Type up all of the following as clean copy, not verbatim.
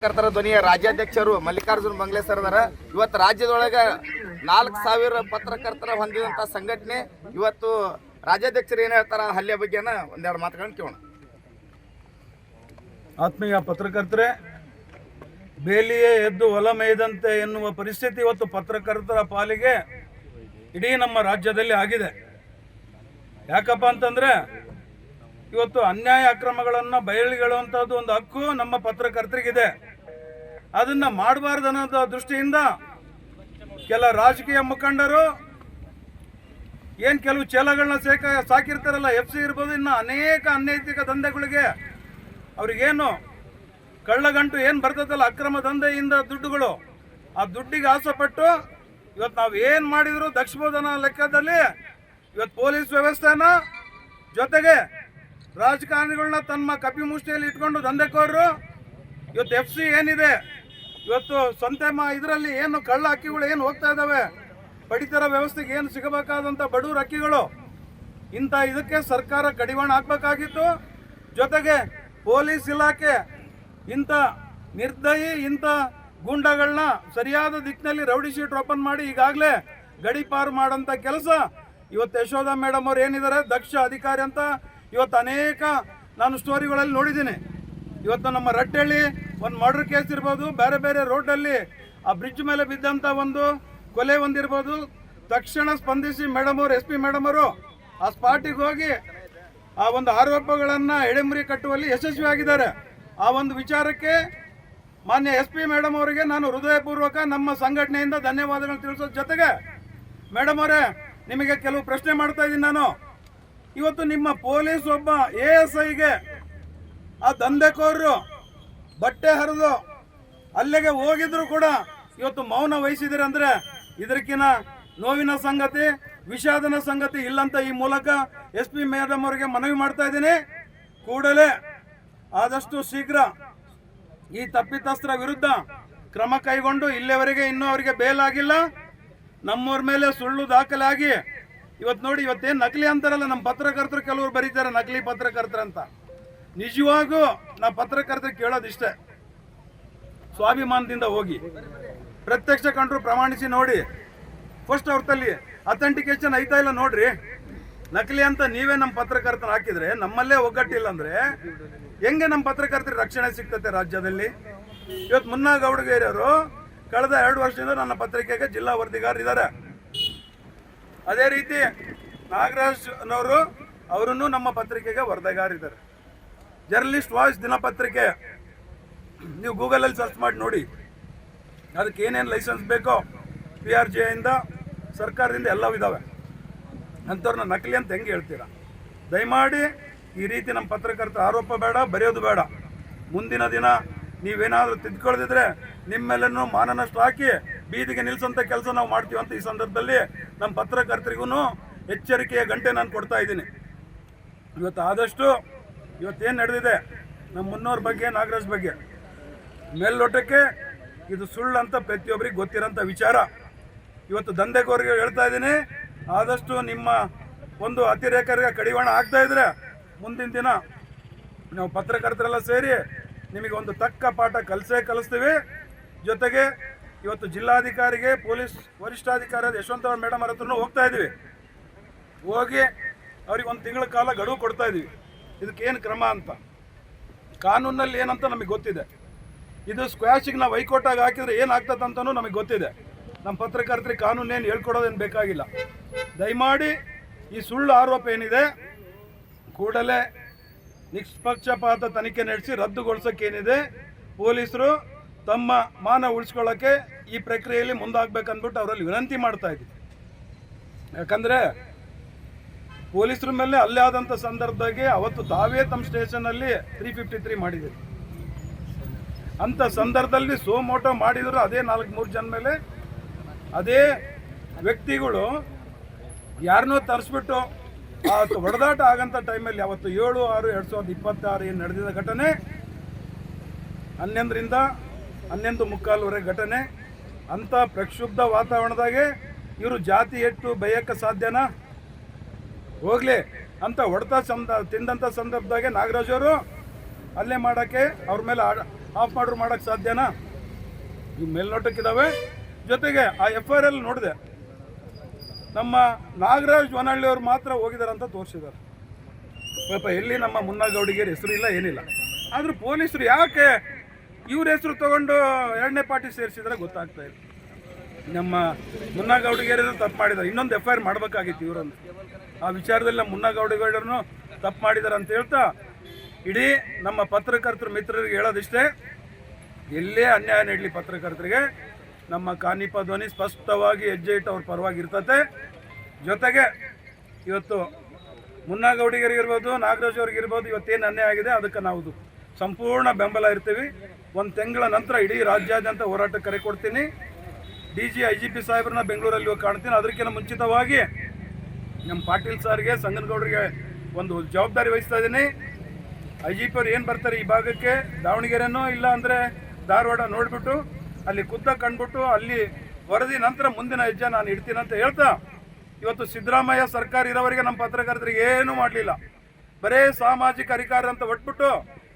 ಕರ್ತರ ಧ್ವನಿಯ ರಾಜ್ಯಾಧ್ಯಕ್ಷರು ಮಲ್ಲಿಕಾರ್ಜುನ್ ಬಂಗ್ಲೆ ಸರ್ ಅದಾರ. ಇವತ್ತು ರಾಜ್ಯದೊಳಗೆ 4,000 ಪತ್ರಕರ್ತರ ಹೊಂದಿದಂಥ ಸಂಘಟನೆ ಇವತ್ತು ರಾಜ್ಯಾಧ್ಯಕ್ಷರು ಏನು ಹೇಳ್ತಾರ ಹಲ್ಲೆ ಬಗ್ಗೆನ ಒಂದೆರಡು ಮಾತುಗಳನ್ನು ಕೇಳೋಣ. ಆತ್ಮೀಯ ಪತ್ರಕರ್ತರೆ, ಬೇಲಿಯೇ ಎದ್ದು ಹೊಲ ಮೇಯ್ದಂತೆ ಎನ್ನುವ ಪರಿಸ್ಥಿತಿ ಇವತ್ತು ಪತ್ರಕರ್ತರ ಪಾಲಿಗೆ ಇಡೀ ನಮ್ಮ ರಾಜ್ಯದಲ್ಲಿ ಆಗಿದೆ. ಯಾಕಪ್ಪ ಅಂತಂದರೆ ಇವತ್ತು ಅನ್ಯಾಯ ಅಕ್ರಮಗಳನ್ನು ಬಯಲಿಗೆಳುವಂಥದ್ದು ಒಂದು ಹಕ್ಕು ನಮ್ಮ ಪತ್ರಕರ್ತರಿಗಿದೆ. ಅದನ್ನು ಮಾಡಬಾರ್ದು ಅನ್ನೋದು ದೃಷ್ಟಿಯಿಂದ ಕೆಲ ರಾಜಕೀಯ ಮುಖಂಡರು ಏನು ಕೆಲವು ಚೇಲಗಳನ್ನ ಸಾಕಿರ್ತಾರಲ್ಲ, FC ಇರ್ಬೋದು, ಇನ್ನು ಅನೇಕ ಅನೈತಿಕ ದಂಧೆಗಳಿಗೆ ಅವ್ರಿಗೇನು ಕಳ್ಳಗಂಟು ಏನು ಬರ್ತದಲ್ಲ ಅಕ್ರಮ ದಂಧೆಯಿಂದ ದುಡ್ಡುಗಳು, ಆ ದುಡ್ಡಿಗೆ ಆಸೆಪಟ್ಟು ಇವತ್ತು ನಾವು ಏನು ಮಾಡಿದ್ರು ದಕ್ಷಬೋಧನ ಲೆಕ್ಕದಲ್ಲಿ ಇವತ್ತು ಪೊಲೀಸ್ ವ್ಯವಸ್ಥೆನ ಜೊತೆಗೆ ರಾಜಕಾರಣಿಗಳನ್ನ ತಮ್ಮ ಕಪಿ ಮುಷ್ಟಿಯಲ್ಲಿ ಇಟ್ಕೊಂಡು ದಂಧೆಕೋರರು ಇವತ್ತು FC ಏನಿದೆ ಇವತ್ತು ಸ್ವಂತ ಇದರಲ್ಲಿ ಏನು ಕಳ್ಳ ಅಕ್ಕಿಗಳು ಏನು ಹೋಗ್ತಾ ಇದ್ದಾವೆ, ಪಡಿತರ ವ್ಯವಸ್ಥೆಗೆ ಏನು ಸಿಗಬೇಕಾದಂಥ ಬಡವ್ರ ಅಕ್ಕಿಗಳು, ಇಂಥ ಇದಕ್ಕೆ ಸರ್ಕಾರ ಕಡಿವಾಣ ಹಾಕಬೇಕಾಗಿತ್ತು. ಜೊತೆಗೆ ಪೊಲೀಸ್ ಇಲಾಖೆ ಇಂಥ ನಿರ್ದಯಿ ಇಂಥ ಗೂಂಡಾಗಳನ್ನ ಸರಿಯಾದ ದಿಕ್ಕಿನಲ್ಲಿ ರೌಡಿ ಶೀಟ್ ಓಪನ್ ಮಾಡಿ ಈಗಾಗಲೇ ಗಡಿಪಾರು ಮಾಡೋಂಥ ಕೆಲಸ ಇವತ್ತು ಯಶೋಧ ಮೇಡಮ್ ಅವ್ರು ಏನಿದ್ದಾರೆ ದಕ್ಷ ಅಧಿಕಾರಿ ಅಂತ ಇವತ್ತು ಅನೇಕ ನಾನು ಸ್ಟೋರಿಗಳಲ್ಲಿ ನೋಡಿದ್ದೀನಿ. ಇವತ್ತು ನಮ್ಮ ರಟ್ಟಳ್ಳಿ ಒಂದು ಮರ್ಡರ್ ಕೇಸ್ ಇರ್ಬೋದು, ಬೇರೆ ಬೇರೆ ರೋಡಲ್ಲಿ ಆ ಬ್ರಿಡ್ಜ್ ಮೇಲೆ ಬಿದ್ದಂಥ ಒಂದು ಕೊಲೆ ಒಂದಿರ್ಬೋದು, ತಕ್ಷಣ ಸ್ಪಂದಿಸಿ ಮೇಡಮ್ ಅವರು SP ಮೇಡಮ್ ಅವರು ಆ ಸ್ಪಾಟಿಗೆ ಹೋಗಿ ಆ ಒಂದು ಆರೋಪಗಳನ್ನು ಎಡೆಮುರಿ ಕಟ್ಟುವಲ್ಲಿ ಯಶಸ್ವಿಯಾಗಿದ್ದಾರೆ. ಆ ಒಂದು ವಿಚಾರಕ್ಕೆ ಮಾನ್ಯ SP ಮೇಡಮ್ ಅವರಿಗೆ ನಾನು ಹೃದಯಪೂರ್ವಕ ನಮ್ಮ ಸಂಘಟನೆಯಿಂದ ಧನ್ಯವಾದಗಳು ತಿಳಿಸೋದ್ರ ಜೊತೆಗೆ, ಮೇಡಮ್ ಅವರೇ ನಿಮಗೆ ಕೆಲವು ಪ್ರಶ್ನೆ ಮಾಡ್ತಾ ಇದ್ದೀನಿ ನಾನು. ಇವತ್ತು ನಿಮ್ಮ ಪೊಲೀಸ್ ಒಬ್ಬ ASIಗೆ ಆ ದಂಧೆಕೋರರು ಬಟ್ಟೆ ಹರಿದು ಅಲ್ಲಿಗೆ ಹೋಗಿದ್ರು ಕೂಡ ಇವತ್ತು ಮೌನ ವಹಿಸಿದಿರಿ ಅಂದರೆ ಇದಕ್ಕಿನ ನೋವಿನ ಸಂಗತಿ, ವಿಷಾದನ ಸಂಗತಿ ಇಲ್ಲಂತ ಈ ಮೂಲಕ SP ಮೇಡಮ್ ಅವರಿಗೆ ಮನವಿ ಮಾಡ್ತಾ ಇದ್ದೀನಿ. ಕೂಡಲೇ ಆದಷ್ಟು ಶೀಘ್ರ ಈ ತಪ್ಪಿತಸ್ಥರ ವಿರುದ್ಧ ಕ್ರಮ ಕೈಗೊಂಡು, ಇಲ್ಲಿವರೆಗೆ ಇನ್ನೂ ಅವರಿಗೆ ಬೇಲ್ ಆಗಿಲ್ಲ, ನಮ್ಮವ್ರ ಮೇಲೆ ಸುಳ್ಳು ದಾಖಲೆ ಆಗಿ ಇವತ್ತು ನೋಡಿ ಇವತ್ತೇನು ನಕಲಿ ಅಂತಾರಲ್ಲ ನಮ್ಮ ಪತ್ರಕರ್ತರು ಕೆಲವರು ಬರೀತಾರೆ ನಕಲಿ ಪತ್ರಕರ್ತರಂತ. ನಿಜವಾಗೂ ನಾವು ಪತ್ರಕರ್ತರು ಕೇಳೋದಿಷ್ಟೇ, ಸ್ವಾಭಿಮಾನದಿಂದ ಹೋಗಿ ಪ್ರತ್ಯಕ್ಷ ಕಂಡ್ರು ಪ್ರಮಾಣಿಸಿ ನೋಡಿ. ಫಸ್ಟ್ ಅವ್ರ ತಲ್ಲಿ ಅಥೆಂಟಿಕೇಶನ್ ಐತಾ ಇಲ್ಲ ನೋಡ್ರಿ. ನಕಲಿ ಅಂತ ನೀವೇ ನಮ್ಮ ಪತ್ರಕರ್ತನ ಹಾಕಿದ್ರೆ, ನಮ್ಮಲ್ಲೇ ಒಗ್ಗಟ್ಟಿಲ್ಲ ಅಂದರೆ ಹೆಂಗೆ ನಮ್ಮ ಪತ್ರಕರ್ತರಿಗೆ ರಕ್ಷಣೆ ಸಿಗ್ತತೆ ರಾಜ್ಯದಲ್ಲಿ? ಇವತ್ತು ಮುನ್ನಾ ಗೌಡಗೇರಿಯವರು ಕಳೆದ 2 ವರ್ಷದಿಂದ ನನ್ನ ಪತ್ರಿಕೆಗೆ ಜಿಲ್ಲಾ ವರದಿಗಾರರಿದ್ದಾರೆ. ಅದೇ ರೀತಿ ನಾಗರಾಜ್ನವರು ಅವರನ್ನು ನಮ್ಮ ಪತ್ರಿಕೆಗೆ ವರದಿಗಾರಿದ್ದಾರೆ. ಜರ್ನಲಿಸ್ಟ್ ವಾಯ್ಸ್ ದಿನಪತ್ರಿಕೆ ನೀವು ಗೂಗಲಲ್ಲಿ ಸರ್ಚ್ ಮಾಡಿ ನೋಡಿ, ಅದಕ್ಕೆ ಏನೇನು ಲೈಸೆನ್ಸ್ ಬೇಕೋ PRJ ಇಂದ ಸರ್ಕಾರದಿಂದ ಎಲ್ಲವೂ ಇದ್ದಾವೆ. ಅಂಥವ್ರನ್ನ ನಕಲಿ ಅಂತ ಹೆಂಗೆ ಹೇಳ್ತೀರಾ? ದಯಮಾಡಿ ಈ ರೀತಿ ನಮ್ಮ ಪತ್ರಕರ್ತರ ಆರೋಪ ಬೇಡ, ಬರೆಯೋದು ಬೇಡ. ಮುಂದಿನ ದಿನ ನೀವೇನಾದರೂ ತಿದ್ಕೊಳ್ಳದಿದ್ರೆ ನಿಮ್ಮೆಲ್ಲನೂ ಮಾನನಷ್ಟ ಹಾಕಿ ಬೀದಿಗೆ ನಿಲ್ಲಿಸೋಂಥ ಕೆಲಸ ನಾವು ಮಾಡ್ತೀವಿ ಅಂತ ಈ ಸಂದರ್ಭದಲ್ಲಿ ನಮ್ಮ ಪತ್ರಕರ್ತರಿಗೂ ಎಚ್ಚರಿಕೆಯ ಗಂಟೆ ನಾನು ಕೊಡ್ತಾ ಇದ್ದೀನಿ. ಇವತ್ತು ಆದಷ್ಟು ಇವತ್ತೇನು ನಡೆದಿದೆ ನಮ್ಮ ಮುನ್ನೋರ ಬಗ್ಗೆ, ನಾಗರಾಜ್ ಬಗ್ಗೆ ಮೇಲ್ನೋಟಕ್ಕೆ ಇದು ಸುಳ್ಳು ಅಂತ ಪ್ರತಿಯೊಬ್ಬರಿಗೆ ಗೊತ್ತಿರೋಂಥ ವಿಚಾರ. ಇವತ್ತು ದಂಧೆಕೋರಿಗೆ ಹೇಳ್ತಾ ಇದ್ದೀನಿ, ಆದಷ್ಟು ನಿಮ್ಮ ಒಂದು ಅತಿರೇಕರಿಗೆ ಕಡಿವಾಣ ಆಗ್ತಾ ಇದ್ರೆ ಮುಂದಿನ ದಿನ ನಾವು ಪತ್ರಕರ್ತರೆಲ್ಲ ಸೇರಿ ನಿಮಗೆ ಒಂದು ತಕ್ಕ ಪಾಠ ಕಲಿಸ್ತೀವಿ. ಜೊತೆಗೆ ಇವತ್ತು ಜಿಲ್ಲಾಧಿಕಾರಿಗೆ, ಪೊಲೀಸ್ ವರಿಷ್ಠಾಧಿಕಾರಿ ಯಶವಂತ ಮೇಡಮ್ ಅವ್ರ ಹತ್ರನೂ ಹೋಗ್ತಾ ಇದ್ದೀವಿ. ಹೋಗಿ ಅವ್ರಿಗೆ 1 ತಿಂಗಳ ಕಾಲ ಗಡುವು ಕೊಡ್ತಾ ಇದ್ದೀವಿ. ಇದಕ್ಕೇನು ಕ್ರಮ ಅಂತ ಕಾನೂನಲ್ಲಿ ಏನಂತ ನಮಗೆ ಗೊತ್ತಿದೆ. ಇದು ಸ್ಕ್ವಾಶಿಗೆ ನಾವು ಹೈಕೋರ್ಟಾಗಿ ಹಾಕಿದರೆ ಏನಾಗ್ತದೆ ಅಂತಲೂ ನಮಗೆ ಗೊತ್ತಿದೆ. ನಮ್ಮ ಪತ್ರಕರ್ತರಿಗೆ ಕಾನೂನೇನು ಹೇಳ್ಕೊಡೋದೇನು ಬೇಕಾಗಿಲ್ಲ. ದಯಮಾಡಿ ಈ ಸುಳ್ಳು ಆರೋಪ ಏನಿದೆ ಕೂಡಲೇ ನಿಷ್ಪಕ್ಷಪಾತ ತನಿಖೆ ನಡೆಸಿ ರದ್ದುಗೊಳಿಸೋಕ್ಕೇನಿದೆ ಪೊಲೀಸರು ತಮ್ಮ ಮಾನ ಉಳಿಸ್ಕೊಳ್ಳೋಕ್ಕೆ ಈ ಪ್ರಕ್ರಿಯೆಯಲ್ಲಿ ಮುಂದಾಗಬೇಕಂದ್ಬಿಟ್ಟು ಅವರಲ್ಲಿ ವಿನಂತಿ ಮಾಡ್ತಾ ಇದ್ದೀವಿ. ಯಾಕಂದರೆ ಪೊಲೀಸರ ಮೇಲೆ ಅಲ್ಲೇ ಆದಂಥ ಸಂದರ್ಭದಾಗೆ ಅವತ್ತು ತಾವೇ ತಮ್ಮ ಸ್ಟೇಷನಲ್ಲಿ 353 ಮಾಡಿದ್ದೀರಿ. ಅಂಥ ಸಂದರ್ಭದಲ್ಲಿ ಸೋಮೋಟೋ ಮಾಡಿದ್ರು ಅದೇ 4-3 ಜನ ಮೇಲೆ ಅದೇ ವ್ಯಕ್ತಿಗಳು ಯಾರನ್ನೋ ತರಿಸ್ಬಿಟ್ಟು ಅವತ್ತು ಹೊಡೆದಾಟ ಆಗಂಥ ಟೈಮಲ್ಲಿ ಅವತ್ತು 7/6/2026 ಏನು ನಡೆದಿದ್ದ ಘಟನೆ 11ರಿಂದ 11:45 ಘಟನೆ. ಅಂಥ ಪ್ರಕ್ಷುಬ್ಧ ವಾತಾವರಣದಾಗೆ ಇವರು ಜಾತಿ ಎಟ್ಟು ಬೈಯಕ್ಕೆ ಸಾಧ್ಯನಾ? ಹೋಗಲಿ ಅಂತ ಹೊಡೆತ ತಿಂದಂಥ ಸಂದರ್ಭದಾಗೆ ನಾಗರಾಜ್ ಅವರು ಹಲ್ಲೆ ಮಾಡೋಕ್ಕೆ ಅವ್ರ ಮೇಲೆ ಆಫ್ ಮಾಡ್ರು ಮಾಡೋಕ್ಕೆ ಸಾಧ್ಯನಾ? ಇವು ಮೇಲ್ನೋಟಕ್ಕಿದ್ದಾವೆ. ಜೊತೆಗೆ ಆ FIR ಅಲ್ಲಿ ನೋಡಿದೆ, ನಮ್ಮ ನಾಗರಾಜ್ ವನಹಳ್ಳಿ ಅವರು ಮಾತ್ರ ಹೋಗಿದ್ದಾರೆ ಅಂತ ತೋರಿಸಿದ್ದಾರೆ. ಪಾಪ ಎಲ್ಲಿ ನಮ್ಮ ಮುನ್ನಗೌಡಿಗೆ ಹೆಸರು ಇಲ್ಲ, ಏನಿಲ್ಲ. ಆದರೂ ಪೊಲೀಸರು ಯಾಕೆ ಇವ್ರ ಹೆಸರು ತಗೊಂಡು ಎರಡನೇ ಪಾರ್ಟಿ ಸೇರಿಸಿದ್ರೆ ಗೊತ್ತಾಗ್ತಾ ಇಲ್ಲ. ನಮ್ಮ ಮುನ್ನಗೌಡಿಗೇರನ್ನು ತಪ್ಪು ಮಾಡಿದ್ದಾರೆ, ಇನ್ನೊಂದು FIR ಮಾಡಬೇಕಾಗಿತ್ತು ಇವರನ್ನು. ಆ ವಿಚಾರದಲ್ಲಿ ನಮ್ಮ ಮುನ್ನಗೌಡಿಗೇರನ್ನು ತಪ್ಪು ಮಾಡಿದ್ದಾರೆ ಅಂತ ಹೇಳ್ತಾ ಇಡೀ ನಮ್ಮ ಪತ್ರಕರ್ತರ ಮಿತ್ರರಿಗೆ ಹೇಳೋದಿಷ್ಟೇ, ಎಲ್ಲೇ ಅನ್ಯಾಯ ನೀಡಲಿ ಪತ್ರಕರ್ತರಿಗೆ ನಮ್ಮ ಕಾನಿಪ ಧ್ವನಿ ಸ್ಪಷ್ಟವಾಗಿ ಹೆಜ್ಜೆ ಇಟ್ಟು ಅವ್ರ ಪರವಾಗಿ ಇರ್ತತೆ. ಜೊತೆಗೆ ಇವತ್ತು ಮುನ್ನಗೌಡಿಗರಿಗಿರ್ಬೋದು, ನಾಗರಾಜ್ ಅವ್ರಿಗಿರ್ಬೋದು, ಇವತ್ತೇನು ಅನ್ಯಾಯ ಆಗಿದೆ ಅದಕ್ಕೆ ನಾವು ಸಂಪೂರ್ಣ ಬೆಂಬಲ ಇರ್ತೀವಿ. ಒಂದು ತಿಂಗಳ ನಂತರ ಇಡೀ ರಾಜ್ಯಾದ್ಯಂತ ಹೋರಾಟ ಕರೆ ಕೊಡ್ತೀನಿ. DG IGP ಸಾಹೇಬ್ರನ್ನ ಬೆಂಗಳೂರಲ್ಲಿ ಹೋಗಿ ಕಾಣ್ತೀನಿ. ಅದಕ್ಕಿಂತ ಮುಂಚಿತವಾಗಿ ನಮ್ಮ ಪಾಟೀಲ್ ಸಾರ್ಗೆ, ಸಂಗನಗೌಡರಿಗೆ ಒಂದು ಜವಾಬ್ದಾರಿ ವಹಿಸ್ತಾ ಇದ್ದೀನಿ. IGP ಅವ್ರು ಏನು ಬರ್ತಾರೆ ಈ ಭಾಗಕ್ಕೆ, ದಾವಣಗೆರೆನೋ ಇಲ್ಲ ಅಂದರೆ ಧಾರವಾಡ ನೋಡಿಬಿಟ್ಟು ಅಲ್ಲಿ ಖುದ್ದ ಕಂಡುಬಿಟ್ಟು ಅಲ್ಲಿ ವರದಿ ನಂತರ ಮುಂದಿನ ಹೆಜ್ಜೆ ನಾನು ಇಡ್ತೀನಿ ಅಂತ ಹೇಳ್ತಾ, ಇವತ್ತು ಸಿದ್ದರಾಮಯ್ಯ ಸರ್ಕಾರ ಇರೋವರೆಗೆ ನಮ್ಮ ಪತ್ರಕರ್ತರಿಗೆ ಏನೂ ಮಾಡಲಿಲ್ಲ. ಬರೇ ಸಾಮಾಜಿಕ ಅಧಿಕಾರ ಅಂತ ಒಟ್ಬಿಟ್ಟು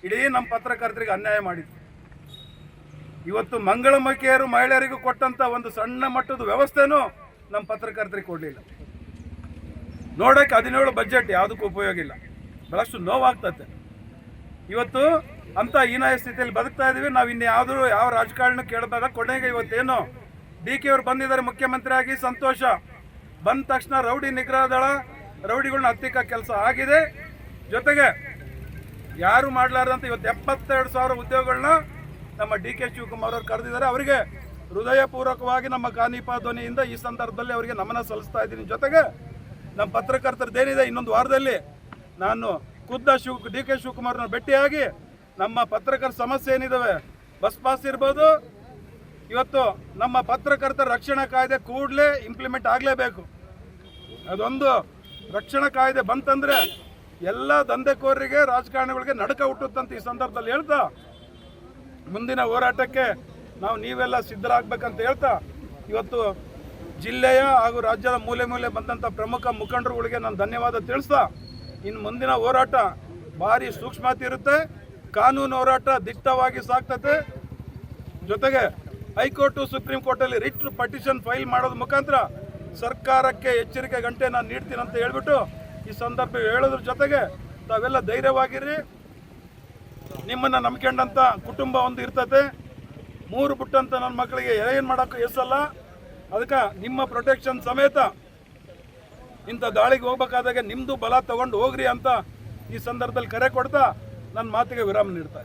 ಇಡೀ ನಮ್ಮ ಪತ್ರಕರ್ತರಿಗೆ ಅನ್ಯಾಯ ಮಾಡಿದ್ರು. ಇವತ್ತು ಮಂಗಳಮುಖಿಯರು ಮಹಿಳೆಯರಿಗೂ ಕೊಟ್ಟಂಥ ಒಂದು ಸಣ್ಣ ಮಟ್ಟದ ವ್ಯವಸ್ಥೆನೂ ನಮ್ಮ ಪತ್ರಕರ್ತರಿಗೆ ಕೊಡಲಿಲ್ಲ. ನೋಡೋಕ್ಕೆ 17 ಬಜೆಟ್ ಯಾವುದಕ್ಕೂ ಉಪಯೋಗ ಇಲ್ಲ. ಬಹಳಷ್ಟು ನೋವಾಗ್ತದೆ. ಇವತ್ತು ಅಂಥ ಹೀನಾಯ ಸ್ಥಿತಿಯಲ್ಲಿ ಬದುಕ್ತಾ ಇದ್ದೀವಿ. ನಾವು ಇನ್ಯಾವುದೂ ಯಾವ ರಾಜಕಾರಣ ಕೇಳಬೇಡ. ಕೊನೆಗೆ ಇವತ್ತೇನು DK ಅವರು ಬಂದಿದ್ದಾರೆ ಮುಖ್ಯಮಂತ್ರಿ ಆಗಿ, ಸಂತೋಷ. ಬಂದ ತಕ್ಷಣ ರೌಡಿ ನಿಗ್ರಹ ದಳ ರೌಡಿಗಳನ್ನ ಹತ್ತಿಕ್ಕ ಕೆಲಸ ಆಗಿದೆ. ಜೊತೆಗೆ ಯಾರು ಮಾಡಲಾರ್ದಂತ ಇವತ್ತು 72,000 ಉದ್ಯೋಗಗಳನ್ನ ನಮ್ಮ DK ಶಿವಕುಮಾರ್ ಅವರು ಕರೆದಿದ್ದಾರೆ. ಅವರಿಗೆ ಹೃದಯಪೂರ್ವಕವಾಗಿ ನಮ್ಮ ಕಾನಿಪ ಧ್ವನಿಯಿಂದ ಈ ಸಂದರ್ಭದಲ್ಲಿ ಅವರಿಗೆ ನಮನ ಸಲ್ಲಿಸ್ತಾ ಇದ್ದೀನಿ. ಜೊತೆಗೆ ನಮ್ಮ ಪತ್ರಕರ್ತರದ್ದೇನಿದೆ, ಇನ್ನೊಂದು ವಾರದಲ್ಲಿ ನಾನು ಖುದ್ದ DK ಶಿವಕುಮಾರ್ನ ಭೇಟಿಯಾಗಿ ನಮ್ಮ ಪತ್ರಕರ್ತರ ಸಮಸ್ಯೆ ಏನಿದ್ದಾವೆ, ಬಸ್ ಪಾಸ್ ಇರ್ಬೋದು, ಇವತ್ತು ನಮ್ಮ ಪತ್ರಕರ್ತರ ರಕ್ಷಣಾ ಕಾಯ್ದೆ ಕೂಡಲೇ ಇಂಪ್ಲಿಮೆಂಟ್ ಆಗಲೇಬೇಕು. ಅದೊಂದು ರಕ್ಷಣಾ ಕಾಯ್ದೆ ಬಂತಂದರೆ ಎಲ್ಲ ದಂಧೆಕೋರರಿಗೆ, ರಾಜಕಾರಣಿಗಳಿಗೆ ನಡುಕ ಹುಟ್ಟುತ್ತಂತ ಈ ಸಂದರ್ಭದಲ್ಲಿ ಹೇಳ್ತಾ, ಮುಂದಿನ ಹೋರಾಟಕ್ಕೆ ನೀವೆಲ್ಲ ಸಿದ್ಧರಾಗಬೇಕಂತ ಹೇಳ್ತಾ, ಇವತ್ತು ಜಿಲ್ಲೆಯ ಹಾಗೂ ರಾಜ್ಯದ ಮೂಲೆ ಮೂಲೆ ಬಂದಂಥ ಪ್ರಮುಖ ಮುಖಂಡರುಗಳಿಗೆ ನಾನು ಧನ್ಯವಾದ ತಿಳಿಸ್ತಾ, ಇನ್ನು ಮುಂದಿನ ಹೋರಾಟ ಭಾರಿ ಸೂಕ್ಷ್ಮತೆ ಇರುತ್ತೆ. ಕಾನೂನು ಹೋರಾಟ ದಿಟ್ಟವಾಗಿ ಸಾಗ್ತದೆ. ಜೊತೆಗೆ ಹೈಕೋರ್ಟು, ಸುಪ್ರೀಂ ಕೋರ್ಟಲ್ಲಿ ರಿಟ್ ಪಟಿಷನ್ ಫೈಲ್ ಮಾಡೋದ್ರ ಮುಖಾಂತರ ಸರ್ಕಾರಕ್ಕೆ ಎಚ್ಚರಿಕೆ ಗಂಟೆ ನಾನು ನೀಡ್ತೀನಿ ಅಂತ ಹೇಳ್ಬಿಟ್ಟು ಈ ಸಂದರ್ಭ ಹೇಳೋದ್ರ ಜೊತೆಗೆ ತಾವೆಲ್ಲ ಧೈರ್ಯವಾಗಿರ್ರಿ. ನಿಮ್ಮನ್ನು ನಂಬ್ಕೊಂಡಂಥ ಕುಟುಂಬ ಒಂದು ಇರ್ತದೆ. 3 ಬಿಟ್ಟಂತ ನನ್ನ ಮಕ್ಕಳಿಗೆ ಏನು ಮಾಡೋಕ್ಕೂ ಎಸಲ್ಲ. ಅದಕ್ಕೆ ನಿಮ್ಮ ಪ್ರೊಟೆಕ್ಷನ್ ಸಮೇತ ಇಂಥ ದಾಳಿಗೆ ಹೋಗ್ಬೇಕಾದಾಗ ನಿಮ್ಮದು ಬಲ ತಗೊಂಡು ಹೋಗ್ರಿ ಅಂತ ಈ ಸಂದರ್ಭದಲ್ಲಿ ಕರೆ ಕೊಡ್ತಾ ನನ್ನ ಮಾತಿಗೆ ವಿರಾಮ ನೀಡ್ತಾ